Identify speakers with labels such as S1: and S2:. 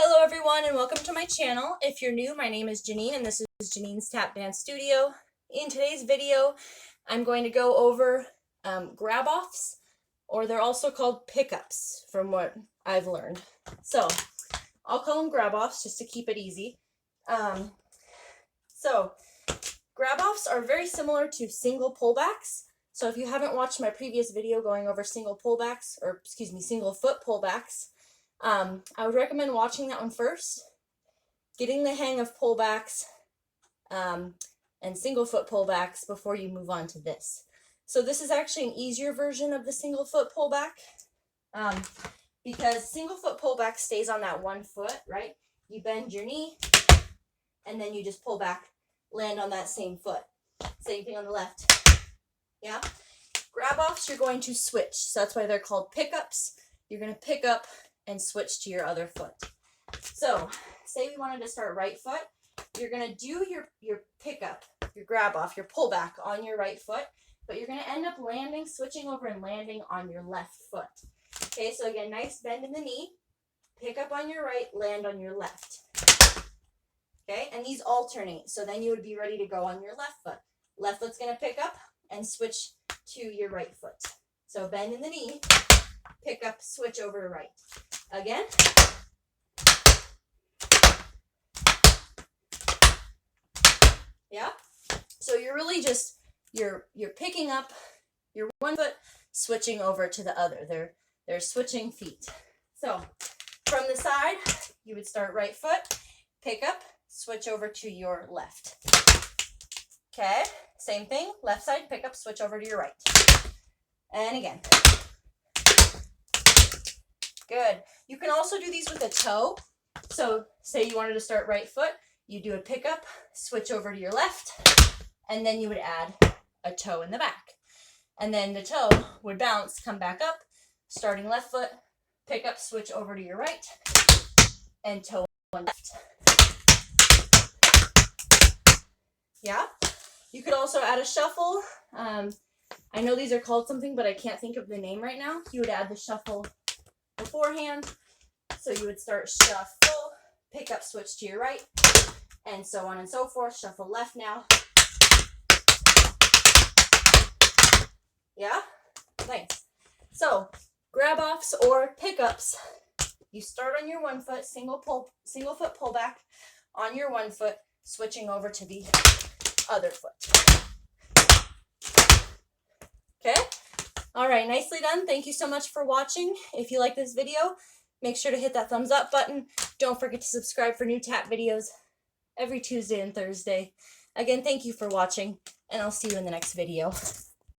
S1: Hello everyone and welcome to my channel. If you're new, my name is Janine and this is Janine's Tap Dance Studio. In today's video, I'm going to go over grab-offs, or they're also called pickups from what I've learned. So I'll call them grab-offs just to keep it easy. So grab-offs are very similar to single pullbacks. So if you haven't watched my previous video going over single foot pullbacks, I would recommend watching that one first, getting the hang of pullbacks and single foot pullbacks before you move on to this. So this is actually an easier version of the single foot pullback because single foot pullback stays on that one foot, right? You bend your knee and then you just pull back, land on that same foot. Same thing on the left. Yeah. Grab-offs, you're going to switch. So that's why they're called pickups. You're going to pick up and switch to your other foot. So say we wanted to start right foot, you're going to do your pickup, your grab off, your pullback on your right foot, but you're going to end up landing, switching over and landing on your left foot. Okay, so again, nice bend in the knee, pick up on your right, land on your left. Okay, and these alternate, so then you would be ready to go on your left foot. Left foot's going to pick up and switch to your right foot. So bend in the knee, pick up, switch over to right. Again. Yeah. So you're really just you're picking up your one foot, switching over to the other. They're switching feet. So from the side, you would start right foot, pick up, switch over to your left. Okay. Same thing. Left side, pick up, switch over to your right. And again. Good. You can also do these with a toe. So say you wanted to start right foot, you do a pickup, switch over to your left, and then you would add a toe in the back. And then the toe would bounce, come back up, starting left foot, pick up, switch over to your right, and toe on left. Yeah? You could also add a shuffle. I know these are called something, but I can't think of the name right now. You would add the shuffle beforehand. So you would start shuffle, pick up, switch to your right, and so on and so forth. Shuffle left now. Yeah? Nice. So grab-offs or pickups. You start on your one foot, single foot pullback on your one foot, switching over to the other foot. Okay? All right, nicely done. Thank you so much for watching. If you like this video, make sure to hit that thumbs up button. Don't forget to subscribe for new tap videos every Tuesday and Thursday. Again, thank you for watching, and I'll see you in the next video.